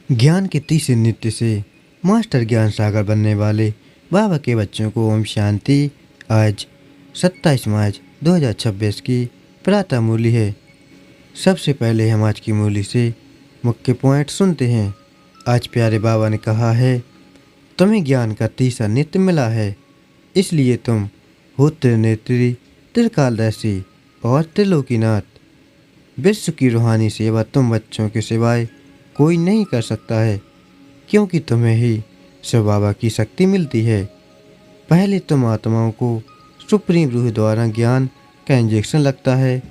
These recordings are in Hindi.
ज्ञान के तीसरे नृत्य से मास्टर ज्ञान सागर बनने वाले बाबा के बच्चों को ओम शांति। आज 27 मार्च 2026 की प्रातः मूली है। सबसे पहले हम आज की मूली से मुख्य पॉइंट सुनते हैं। आज प्यारे बाबा ने कहा है, तुम्हें ज्ञान का तीसरा नित्य मिला है, इसलिए तुम हो त्रिनेत्री, त्रिकालदर्शी और त्रिलोकीनाथ। विश्व की रूहानी सेवा तुम बच्चों के सिवाय कोई नहीं कर सकता है, क्योंकि तुम्हें ही शिव बाबा की शक्ति मिलती है। पहले तुम आत्माओं को सुप्रीम रूह द्वारा ज्ञान का इंजेक्शन लगता है,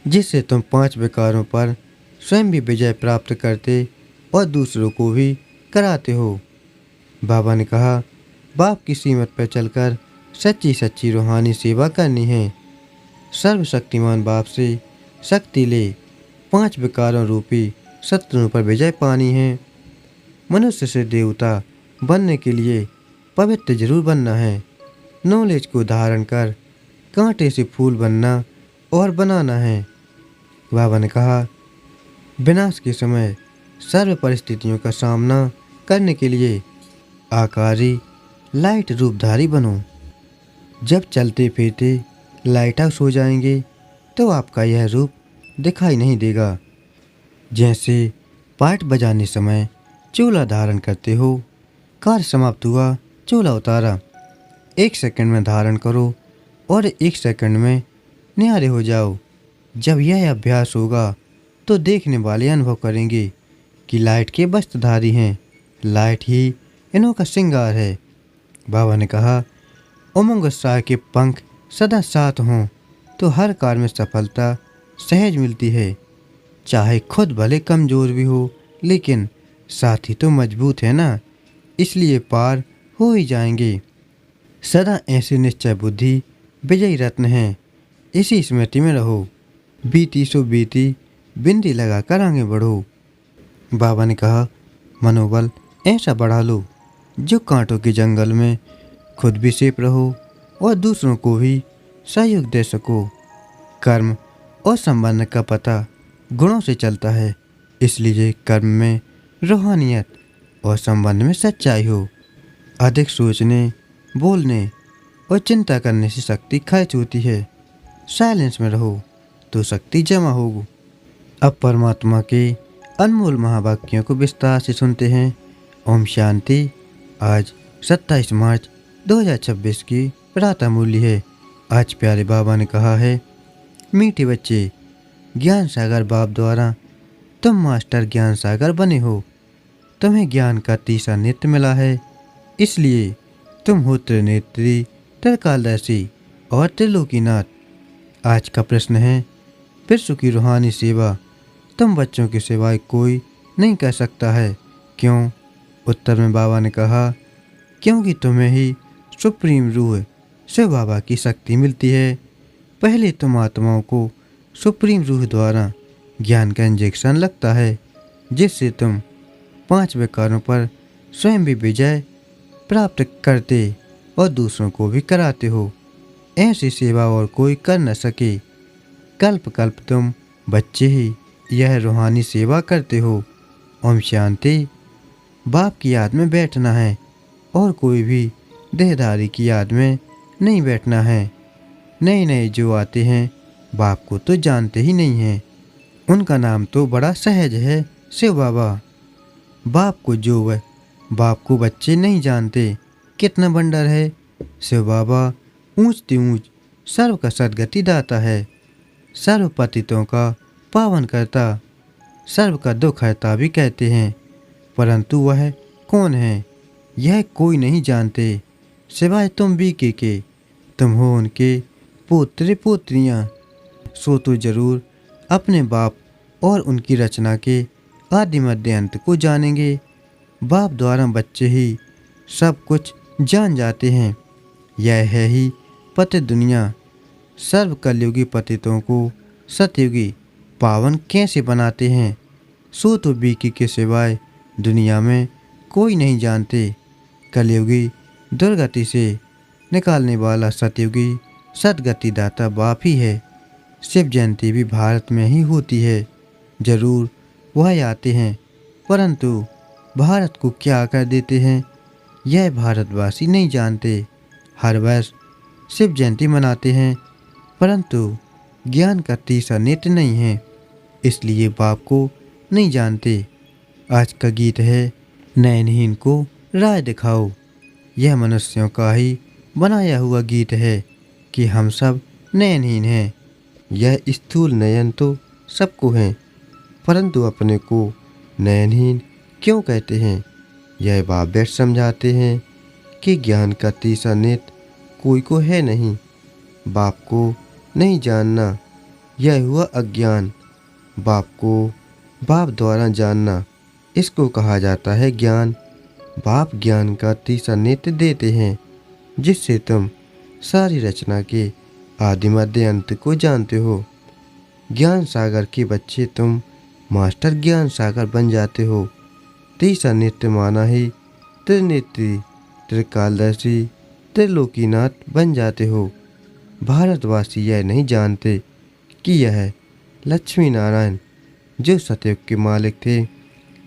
जिससे तुम 5 विकारों पर स्वयं भी विजय प्राप्त करते और दूसरों को भी कराते हो। बाबा ने कहा, बाप की सीमत पर चलकर सच्ची सच्ची रूहानी सेवा करनी है। सर्वशक्तिमान बाप से शक्ति ले 5 विकारों रूपी शत्रुओं पर विजय पानी है। मनुष्य से देवता बनने के लिए पवित्र जरूर बनना है। नॉलेज को धारण कर कांटे से फूल बनना और बनाना है। बाबा ने कहा, विनाश के समय सर्व परिस्थितियों का सामना करने के लिए आकारी लाइट रूपधारी बनो। जब चलते फिरते लाइट हाउस हो जाएंगे तो आपका यह रूप दिखाई नहीं देगा। जैसे पाठ बजाने समय चूल्हा धारण करते हो, कार्य समाप्त हुआ चूल्हा उतारा। 1 सेकंड में धारण करो और 1 सेकंड में न्यारे हो जाओ। जब यह अभ्यास होगा तो देखने वाले अनुभव करेंगे कि लाइट के वस्त्रधारी हैं। लाइट ही इन्हों का श्रृंगार है। बाबा ने कहा, उमंग उत्साह के पंख सदा साथ हों तो हर कार्य में सफलता सहज मिलती है। चाहे खुद भले कमजोर भी हो, लेकिन साथी तो मजबूत है ना, इसलिए पार हो ही जाएंगे। सदा ऐसे निश्चय बुद्धि विजयी रत्न है, इसी स्मृति में रहो। बीती सो बीती, बिंदी लगा कर आगे बढ़ो। बाबा ने कहा, मनोबल ऐसा बढ़ा लो जो कांटों के जंगल में खुद भी सेफ रहो और दूसरों को भी सहयोग दे सको। कर्म और संबंध का पता गुणों से चलता है, इसलिए कर्म में रूहानियत और संबंध में सच्चाई हो। अधिक सोचने, बोलने और चिंता करने से शक्ति खर्च होती है। साइलेंस में रहो तो शक्ति जमा होगी। अब परमात्मा के अनमोल महावाक्यों को विस्तार से सुनते हैं। ओम शांति। आज 27 मार्च 2026 की प्रातः मूल्य है। आज प्यारे बाबा ने कहा है, मीठे बच्चे, ज्ञान सागर बाप द्वारा तुम मास्टर ज्ञान सागर बने हो। तुम्हें ज्ञान का तीसरा नित्य मिला है, इसलिए तुम हो त्रिनेत्री, त्रिकालदर्शी और त्रिलोकीनाथ। आज का प्रश्न है, विश्व की रूहानी सेवा तुम बच्चों की सिवाय कोई नहीं कर सकता है, क्यों? उत्तर में बाबा ने कहा, क्योंकि तुम्हें ही सुप्रीम रूह शिव बाबा की शक्ति मिलती है। पहले तुम आत्माओं को सुप्रीम रूह द्वारा ज्ञान का इंजेक्शन लगता है, जिससे तुम 5 विकारों पर स्वयं भी विजय प्राप्त करते और दूसरों को भी कराते हो। ऐसी सेवा और कोई कर न सके। कल्प कल्प तुम बच्चे ही यह रूहानी सेवा करते हो। ओम शांति। बाप की याद में बैठना है और कोई भी देहधारी की याद में नहीं बैठना है। नए नए जो आते हैं बाप को तो जानते ही नहीं हैं। उनका नाम तो बड़ा सहज है, शिव बाबा। बाप को बच्चे नहीं जानते, कितना बंडर है। शिव बाबा ऊंचती ऊंच सर्व का सदगति दाता है, सर्व पतितों का पावन करता, सर्व का दुख हरता भी कहते हैं। परंतु वह कौन है, यह कोई नहीं जानते सिवाय तुम भी के। तुम हो उनके पुत्र पुत्रियां। सो तो जरूर अपने बाप और उनकी रचना के आदि मध्य अंत को जानेंगे। बाप द्वारा बच्चे ही सब कुछ जान जाते हैं। यह है ही पतित दुनिया। सर्व कलयुगी पतितों को सतयुगी पावन कैसे बनाते हैं, सो तो बीकी के सिवाय दुनिया में कोई नहीं जानते। कलयुगी दुर्गति से निकालने वाला सतयुगी सदगति दाता बाप ही है। शिव जयंती भी भारत में ही होती है। जरूर वह आते हैं, परंतु भारत को क्या कर देते हैं, यह भारतवासी नहीं जानते। हर वर्ष शिव जयंती मनाते हैं, परंतु ज्ञान का तीसरा नेत्र नहीं है, इसलिए बाप को नहीं जानते। आज का गीत है नयनहीन को राह दिखाओ। यह मनुष्यों का ही बनाया हुआ गीत है कि हम सब नयनहीन हैं। यह स्थूल नयन तो सबको है, परंतु अपने को नयनहीन क्यों कहते हैं, यह बाप बैठ समझाते हैं कि ज्ञान का तीसरा नेत्र कोई को है नहीं। बाप को नहीं जानना यह हुआ अज्ञान। बाप को बाप द्वारा जानना, इसको कहा जाता है ज्ञान। बाप ज्ञान का तीसरा नेत्र देते हैं, जिससे तुम सारी रचना के आदि मध्य अंत को जानते हो। ज्ञान सागर के बच्चे तुम मास्टर ज्ञान सागर बन जाते हो। तीसरा नेत्र माना ही त्रिनेत्री, त्रिकालदर्शी, त्रिलोकीनाथ बन जाते हो। भारतवासी यह नहीं जानते कि यह लक्ष्मी नारायण जो सतयुग के मालिक थे,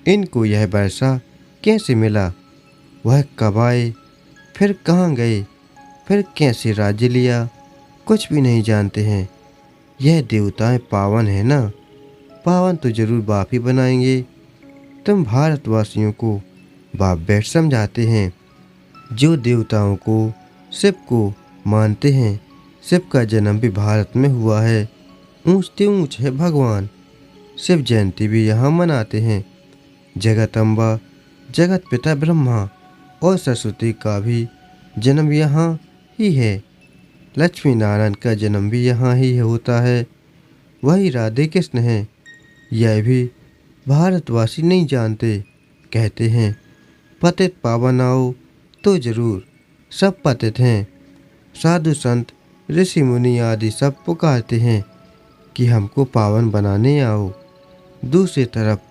इनको यह वर्षा कैसे मिला, वह कब आए, फिर कहाँ गए, फिर कैसे राज्य लिया, कुछ भी नहीं जानते हैं। यह देवताएं पावन है ना, पावन तो जरूर बाप ही बनाएंगे। तुम भारतवासियों को बाप बैठ समझाते हैं। जो देवताओं को, शिव को मानते हैं, शिव का जन्म भी भारत में हुआ है। ऊंचते ऊंच है भगवान। शिव जयंती भी यहाँ मनाते हैं। जगत अम्बा, जगत पिता ब्रह्मा और सरस्वती का भी जन्म यहाँ ही है। लक्ष्मी नारायण का जन्म भी यहाँ ही होता है। वही राधे कृष्ण है, यह भी भारतवासी नहीं जानते। कहते हैं पतित पावन आओ, तो जरूर सब पतित हैं। साधु संत ऋषि मुनि आदि सब पुकारते हैं कि हमको पावन बनाने आओ। दूसरी तरफ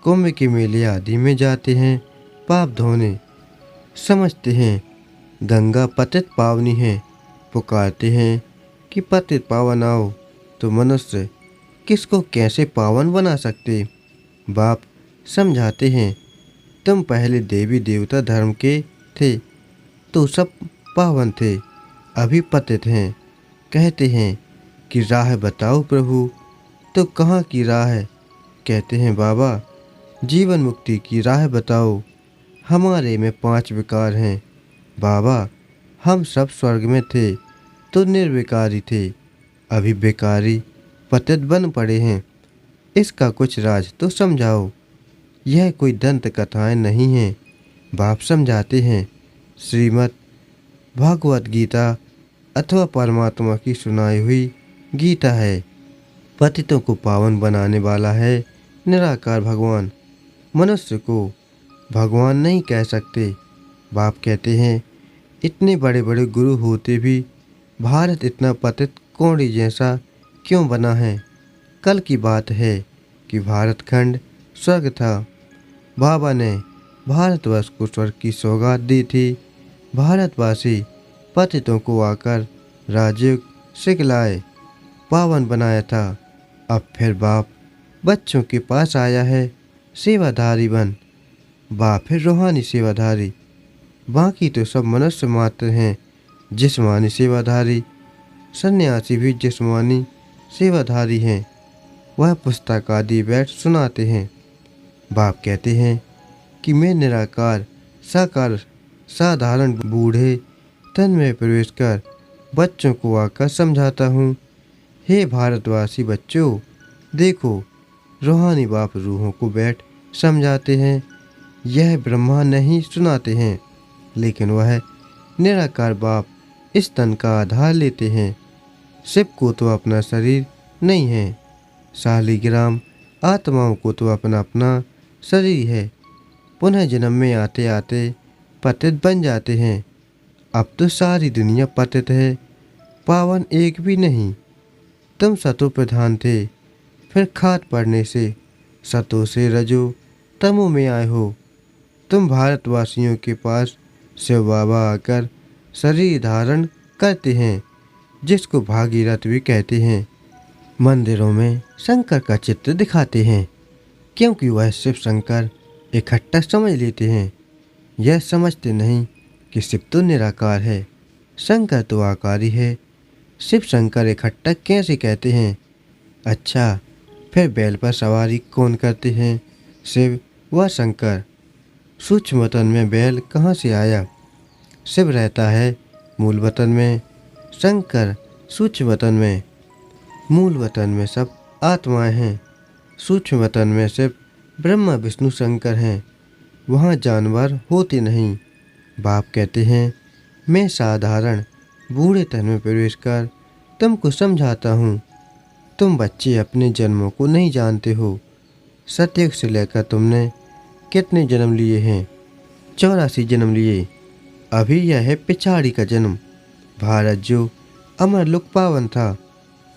कुंभ के मेले आदि में जाते हैं पाप धोने। समझते हैं गंगा पतित पावनी है, पुकारते हैं कि पतित पावन आओ। तो मनुष्य किसको कैसे पावन बना सकते। बाप समझाते हैं तुम पहले देवी देवता धर्म के थे तो सब पावन थे, अभी पतित हैं। कहते हैं कि राह बताओ प्रभु, तो कहाँ की राह है। कहते हैं बाबा जीवन मुक्ति की राह बताओ। हमारे में 5 विकार हैं बाबा, हम सब स्वर्ग में थे तो निर्विकारी थे, अभी बेकारी पतित बन पड़े हैं। इसका कुछ राज तो समझाओ। यह कोई दंत कथाएं नहीं हैं। बाप समझाते हैं श्रीमद् भागवत गीता अथवा परमात्मा की सुनाई हुई गीता है। पतितों को पावन बनाने वाला है निराकार भगवान। मनुष्य को भगवान नहीं कह सकते। बाप कहते हैं इतने बड़े बड़े गुरु होते भी भारत इतना पतित कौड़ी जैसा क्यों बना है। कल की बात है कि भारत खंड स्वर्ग था। बाबा ने भारतवर्ष को स्वर्ग की सौगात दी थी। भारतवासी पतितों को आकर राजयुग सिखलाए, पावन बनाया था। अब फिर बाप बच्चों के पास आया है सेवाधारी बन। बाप फिर रूहानी सेवाधारी, बाकी तो सब मनुष्य मात्र हैं जिस्मानी सेवाधारी। सन्यासी भी जिस्मानी सेवाधारी हैं। वह पुस्तक आदि बैठ सुनाते हैं। बाप कहते हैं कि मैं निराकार साकार साधारण बूढ़े तन में प्रवेश कर बच्चों को आकर समझाता हूँ। हे भारतवासी बच्चों, देखो रूहानी बाप रूहों को बैठ समझाते हैं। यह ब्रह्मा नहीं सुनाते हैं, लेकिन वह निराकार बाप इस तन का आधार लेते हैं। शिव को तो अपना शरीर नहीं है, शालिग्राम आत्माओं को तो अपना अपना शरीर है। पुनः जन्म में आते आते पतित बन जाते हैं। अब तो सारी दुनिया पतित है, पावन एक भी नहीं। तुम सतो प्रधान थे, फिर खाद पड़ने से सतो से रजो तमो में आए हो। तुम भारतवासियों के पास शिव बाबा आकर शरीर धारण करते हैं, जिसको भागीरथ भी कहते हैं। मंदिरों में शंकर का चित्र दिखाते हैं, क्योंकि वह शिव शंकर इकट्ठा समझ लेते हैं। यह समझते नहीं कि शिव तो निराकार है, शंकर तो आकारी है। शिव शंकर इकट्ठा कैसे कहते हैं? अच्छा, फिर बैल पर सवारी कौन करते हैं? शिव व शंकर। सूक्ष्म वतन में बैल कहाँ से आया? शिव रहता है मूल वतन में, शंकर सूक्ष्म वतन में। मूल वतन में सब आत्माएं हैं, सूक्ष्म वतन में सिर्फ ब्रह्मा विष्णु शंकर हैं। वहाँ जानवर होते नहीं। बाप कहते हैं, मैं साधारण बूढ़े तन में प्रवेश कर तुमको समझाता हूँ। तुम बच्चे अपने जन्मों को नहीं जानते हो। सतयुग से लेकर तुमने कितने जन्म लिए हैं? 84 जन्म लिए। अभी यह है पिछाड़ी का जन्म। भारत जो अमर लोक पावन था,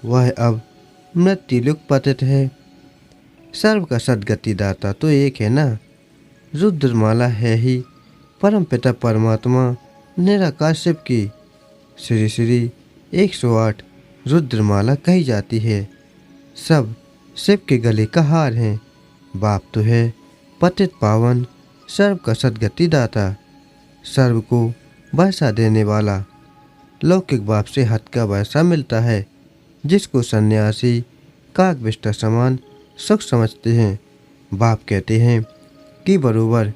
वह अब मृत्यु लोक पतित है। सर्व का सदगति दाता तो एक है ना। रुद्रमाला है ही परम पिता परमात्मा निराकार शिव की। श्री श्री 108 रुद्रमाला कही जाती है। सब शिव के गले का हार हैं। बाप तो है पतित पावन, सर्व का सदगति दाता, सर्व को वर्षा देने वाला। लौकिक बाप से हद का वर्षा मिलता है, जिसको सन्यासी काकविष्टा समान सुख समझते हैं। बाप कहते हैं कि बरोबर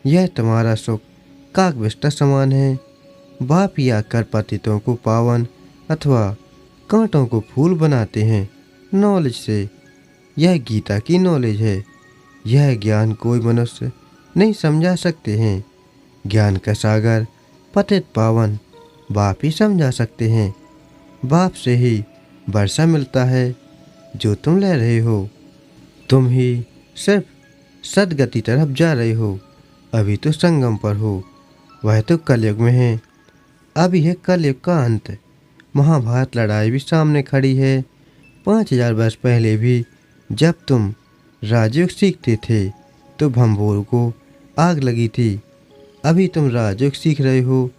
यह तुम्हारा सुख काकविष्टा समान है। बाप ही आकर पतितों को पावन अथवा कांटों को फूल बनाते हैं नॉलेज से। यह गीता की नॉलेज है। यह ज्ञान कोई मनुष्य नहीं समझा सकते हैं। ज्ञान का सागर पतित पावन बाप ही समझा सकते हैं। बाप से ही वर्षा मिलता है जो तुम ले रहे हो। तुम ही सिर्फ सदगति तरफ जा रहे हो। अभी तो संगम पर हो, वह तो कलयुग में है। अभी है कलयुग का अंत। महाभारत लड़ाई भी सामने खड़ी है। 5000 वर्ष पहले भी जब तुम राजयोग सीखते थे तो भंभोर को आग लगी थी। अभी तुम राजयोग सीख रहे हो,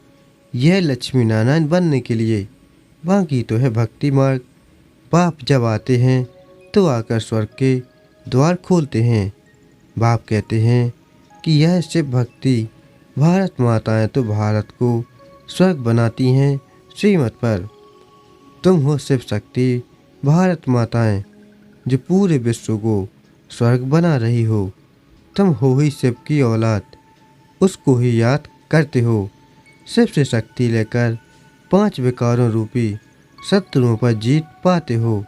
यह लक्ष्मी नारायण बनने के लिए। बाकी तो है भक्ति मार्ग। बाप जब आते हैं तो आकर स्वर्ग के द्वार खोलते हैं। बाप कहते हैं कि यह शिव भक्ति भारत माताएं तो भारत को स्वर्ग बनाती हैं श्रीमत पर। तुम हो शिव शक्ति भारत माताएं, जो पूरे विश्व को स्वर्ग बना रही हो। तुम हो ही शिव की औलाद, उसको ही याद करते हो। शिव से शक्ति लेकर 5 विकारों रूपी शत्रुओं पर जीत पाते हो।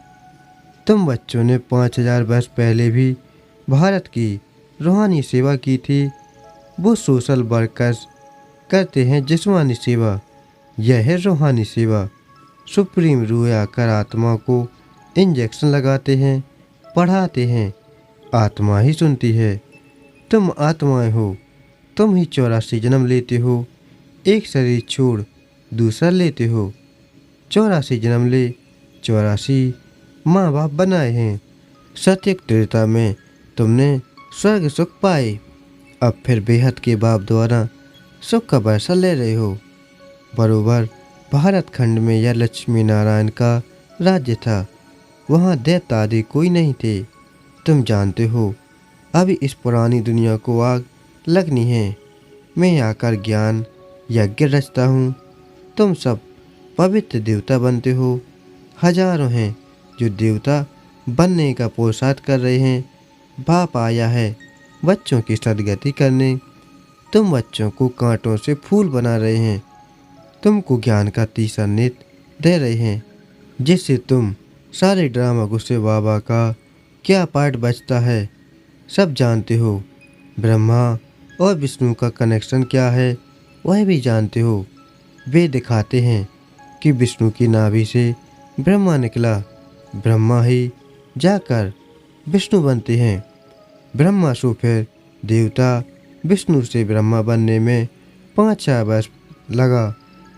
तुम बच्चों ने 5000 वर्ष पहले भी भारत की रूहानी सेवा की थी। वो सोशल वर्कर्स करते हैं जिस्मानी सेवा, यह है रूहानी सेवा। सुप्रीम रूह आकर आत्मा को इंजेक्शन लगाते हैं, पढ़ाते हैं। आत्मा ही सुनती है। तुम आत्माएं हो। तुम ही 84 जन्म लेते हो। एक शरीर छोड़ दूसरा लेते हो। 84 जन्म ले 84 माँ बाप बनाए हैं। सत्ययुग त्रेता में तुमने स्वर्ग सुख पाए। अब फिर बेहद के बाप द्वारा सुख का वर्षा ले रहे हो। बरोबर भारत खंड में यह लक्ष्मी नारायण का राज्य था। वहाँ दैत्य आदि कोई नहीं थे। तुम जानते हो अभी इस पुरानी दुनिया को आग लगनी है। मैं आकर ज्ञान यज्ञ रचता हूँ। तुम सब पवित्र देवता बनते हो। हजारों हैं जो देवता बनने का पुरुषार्थ कर रहे हैं। बाप आया है बच्चों की सदगति करने। तुम बच्चों को कांटों से फूल बना रहे हैं। तुमको ज्ञान का तीसरा नेत्र दे रहे हैं, जिससे तुम सारे ड्रामा गुस्से बाबा का क्या पार्ट बचता है सब जानते हो। ब्रह्मा और विष्णु का कनेक्शन क्या है वह भी जानते हो। वे दिखाते हैं कि विष्णु की नाभि से ब्रह्मा निकला। ब्रह्मा ही जाकर विष्णु बनते हैं। ब्रह्मा से फिर देवता, विष्णु से ब्रह्मा बनने में 5-6 वर्ष लगा।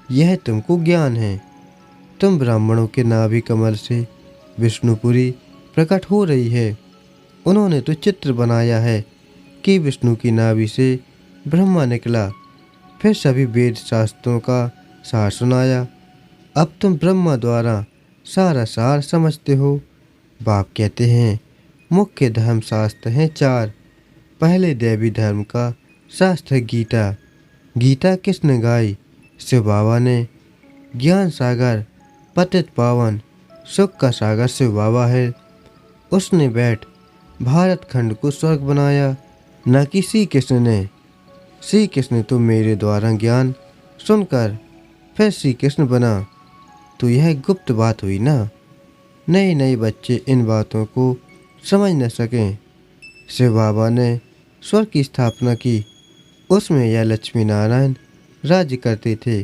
यह तुमको ज्ञान है। तुम ब्राह्मणों के नाभि कमल से विष्णुपुरी प्रकट हो रही है। उन्होंने तो चित्र बनाया है कि विष्णु की नाभि से ब्रह्मा निकला। फिर सभी वेद शास्त्रों का सार सुनाया। अब तुम ब्रह्मा द्वारा सारा सार समझते हो। बाप कहते हैं मुख्य धर्म शास्त्र हैं 4। पहले दैवी धर्म का शास्त्र गीता। गीता किसने गाई? शिव बाबा ने। ज्ञान सागर पतित पावन सुख का सागर शिव बाबा है। उसने बैठ भारत खंड को स्वर्ग बनाया, न कि श्री कृष्ण ने। श्री कृष्ण तो मेरे द्वारा ज्ञान सुनकर फिर श्री कृष्ण बना, तो यह गुप्त बात हुई ना। नए नए बच्चे इन बातों को समझ न सकें। शिव बाबा ने स्वर्ग की स्थापना की, उसमें यह लक्ष्मी नारायण राज्य करते थे।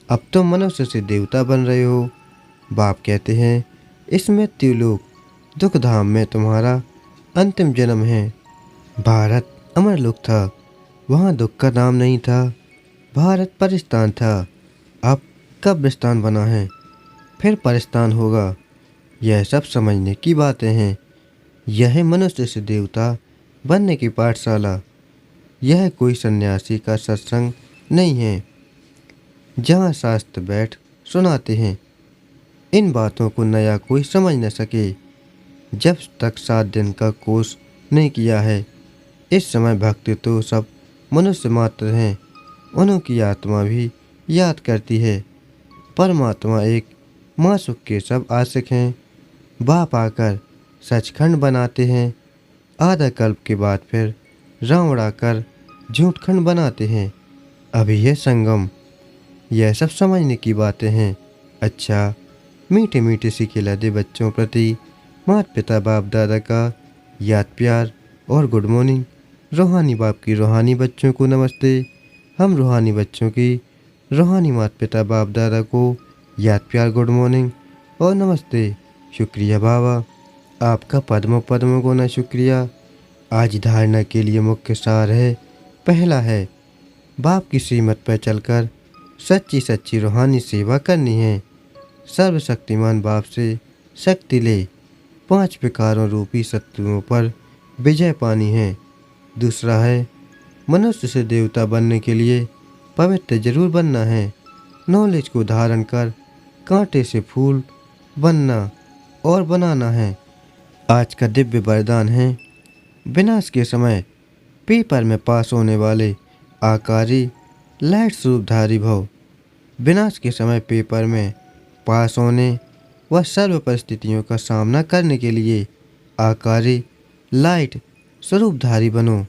अब तो मनुष्य से देवता बन रहे हो। बाप कहते हैं इस मृत्यु लोक दुख धाम में तुम्हारा अंतिम जन्म है। भारत अमर लोक था, वहाँ दुख का नाम नहीं था। भारत परिस्तान था, अब कब्रिस्तान बना है, फिर परिस्तान होगा। यह सब समझने की बातें हैं। यह मनुष्य से देवता बनने की पाठशाला। यह कोई सन्यासी का सत्संग नहीं है, जहाँ शास्त्र बैठ सुनाते हैं। इन बातों को नया कोई समझ न सके जब तक 7 दिन का कोर्स नहीं किया है। इस समय भक्ति तो सब मनुष्य मात्र हैं, उनकी आत्मा भी याद करती है। परमात्मा एक, माँ सुख के सब आशिक हैं। बाप आकर सचखंड बनाते हैं, आधा कल्प के बाद फिर रावण आकर झूठखंड बनाते हैं। अभी यह संगम, यह सब समझने की बातें हैं। अच्छा, मीठे मीठे सी खिला दे बच्चों प्रति माता पिता बाप दादा का याद प्यार और गुड मॉर्निंग। रूहानी बाप की रूहानी बच्चों को नमस्ते। हम रूहानी बच्चों की रूहानी माता पिता बाप दादा को याद प्यार गुड मॉर्निंग और नमस्ते। शुक्रिया बाबा, आपका पद्मों पद्मों को न शुक्रिया। आज धारणा के लिए मुख्य सार है। पहला है, बाप की श्रीमत पर चलकर सच्ची सच्ची रूहानी सेवा करनी है। सर्वशक्तिमान बाप से शक्ति ले 5 विकारों रूपी शत्रुओं पर विजय पानी है। दूसरा है, मनुष्य से देवता बनने के लिए पवित्र जरूर बनना है। नॉलेज को धारण कर कांटे से फूल बनना और बनाना है। आज का दिव्य वरदान है, विनाश के समय पेपर में पास होने वाले आकारी लाइट स्वरूपधारी भव। विनाश के समय पेपर में पास होने व सर्व परिस्थितियों का सामना करने के लिए आकारी लाइट स्वरूपधारी बनो।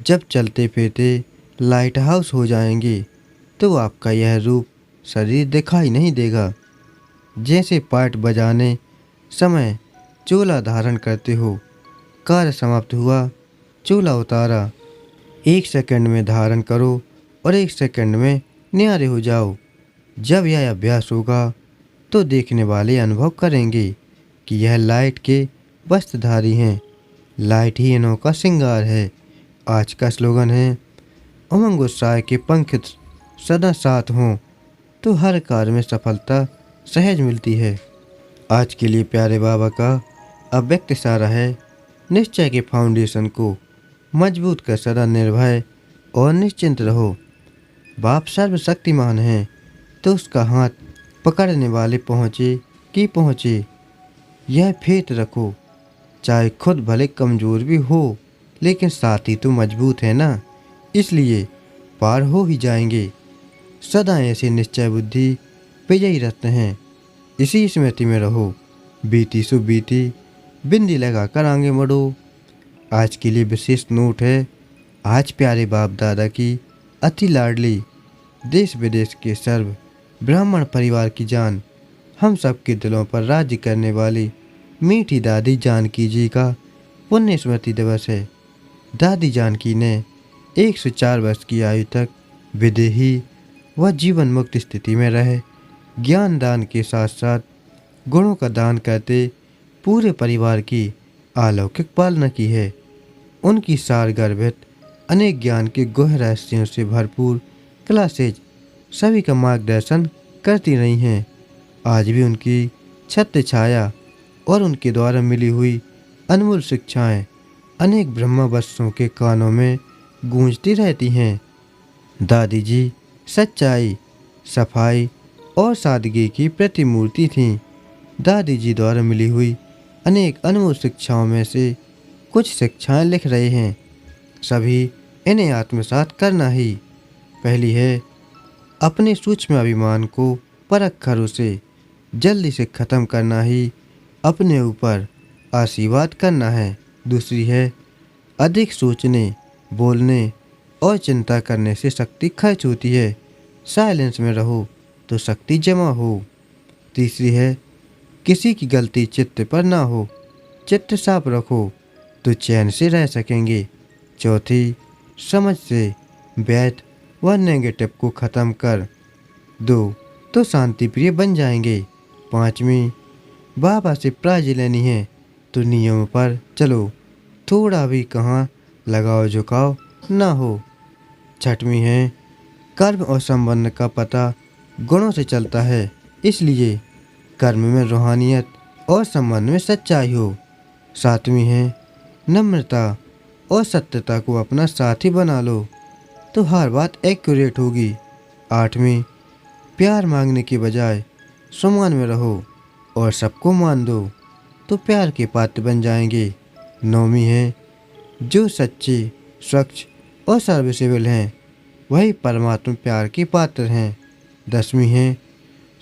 जब चलते फिरते लाइट हाउस हो जाएंगे तो आपका यह रूप शरीर दिखाई नहीं देगा। जैसे पाठ बजाने समय चोला धारण करते हो, कार्य समाप्त हुआ, चोला उतारा। 1 सेकंड में धारण करो और 1 सेकंड में न्यारे हो जाओ। जब यह अभ्यास होगा तो देखने वाले अनुभव करेंगे कि यह लाइट के वस्त्रधारी हैं। लाइट ही इन्हों का श्रृंगार है। आज का स्लोगन है, उमंग उत्साह के पंख सदा साथ हों तो हर कार्य में सफलता सहज मिलती है। आज के लिए प्यारे बाबा का अव्यक्त इशारा है, निश्चय के फाउंडेशन को मजबूत कर सदा निर्भय और निश्चिंत रहो। बाप सर्वशक्तिमान है तो उसका हाथ पकड़ने वाले पहुँचे कि पहुँचे, यह फेत रखो। चाहे खुद भले कमज़ोर भी हो, लेकिन साथी तो मजबूत है ना, इसलिए पार हो ही जाएंगे। सदा ऐसे निश्चय बुद्धि विजयी रहते हैं। इसी स्मृति में रहो, बीती सो बीती, बिंदी लगाकर आगे बढ़ो। आज के लिए विशेष नोट है, आज प्यारे बाप दादा की अति लाडली देश विदेश के सर्व ब्राह्मण परिवार की जान, हम सबके दिलों पर राज्य करने वाली मीठी दादी जानकी जी का पुण्य स्मृति दिवस है। दादी जानकी ने 104 वर्ष की आयु तक विदेही व जीवन मुक्त स्थिति में रहे ज्ञान दान के साथ साथ गुणों का दान करते पूरे परिवार की अलौकिक पालना की है। उनकी सार गर्भित अनेक ज्ञान के गुह रहस्यों से भरपूर क्लासेज सभी का मार्गदर्शन करती रही हैं। आज भी उनकी छत्र छाया और उनके द्वारा मिली हुई अनमोल शिक्षाएं अनेक ब्रह्मवत्सों के कानों में गूंजती रहती हैं। दादी जी सच्चाई, सफाई और सादगी की प्रतिमूर्ति थीं। दादी जी द्वारा मिली हुई अनेक अनमोल शिक्षाओं में से कुछ शिक्षाएं लिख रहे हैं। सभी इन्हें आत्मसात करना ही। पहली है, अपने सूक्ष्म अभिमान को परख कर उसे जल्दी से ख़त्म करना ही अपने ऊपर आशीर्वाद करना है। दूसरी है, अधिक सोचने, बोलने और चिंता करने से शक्ति खर्च होती है। साइलेंस में रहो तो शक्ति जमा हो। तीसरी है, किसी की गलती चित्त पर ना हो। चित्त साफ रखो तो चैन से रह सकेंगे। चौथी, समझ से वैध व नेगेटिव को ख़त्म कर दो तो शांति प्रिय बन जाएंगे। पाँचवीं, बाबा से प्राज लेनी है तो नियम पर चलो, थोड़ा भी कहाँ लगाव झुकाव ना हो। छठवीं है, कर्म और संबंध का पता गुणों से चलता है, इसलिए कर्म में रूहानियत और संबंध में सच्चाई हो। सातवीं है, नम्रता और सत्यता को अपना साथी बना लो तो हर बात एक्यूरेट होगी। आठवीं, प्यार मांगने की बजाय सम्मान में रहो और सबको मान दो तो प्यार के पात्र बन जाएंगे। नौवीं है, जो सच्चे, स्वच्छ और सर्विसेबल हैं वही परमात्मा प्यार के पात्र हैं। 10वीं है,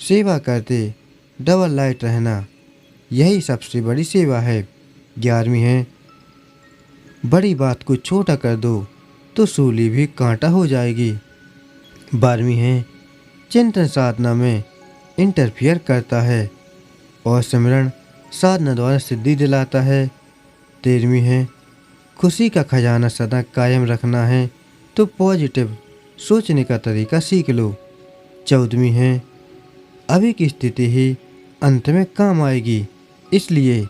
सेवा करते डबल लाइट रहना, यही सबसे बड़ी सेवा है। 11वीं है, बड़ी बात को छोटा कर दो तो सूली भी कांटा हो जाएगी। 12वीं है, चिंतन साधना में इंटरफियर करता है और सिमरन साधना द्वारा सिद्धि दिलाता है। 13वीं है, खुशी का खजाना सदा कायम रखना है तो पॉजिटिव सोचने का तरीका सीख लो। 14वीं है, अभी की स्थिति ही अंत में काम आएगी, इसलिए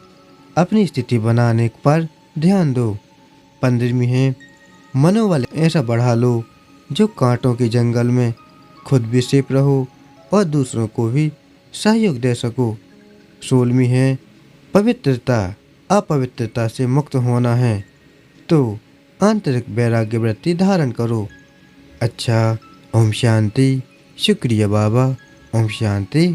अपनी स्थिति बनाने पर ध्यान दो। 15वीं है, मनोबल ऐसा बढ़ा लो जो कांटों के जंगल में खुद भी सेफ रहो और दूसरों को भी सहयोग दे सको। 16वीं है, पवित्रता अपवित्रता से मुक्त होना है तो आंतरिक वैराग्य वृत्ति धारण करो। अच्छा, ओम शांति। शुक्रिया बाबा। ओम शांति।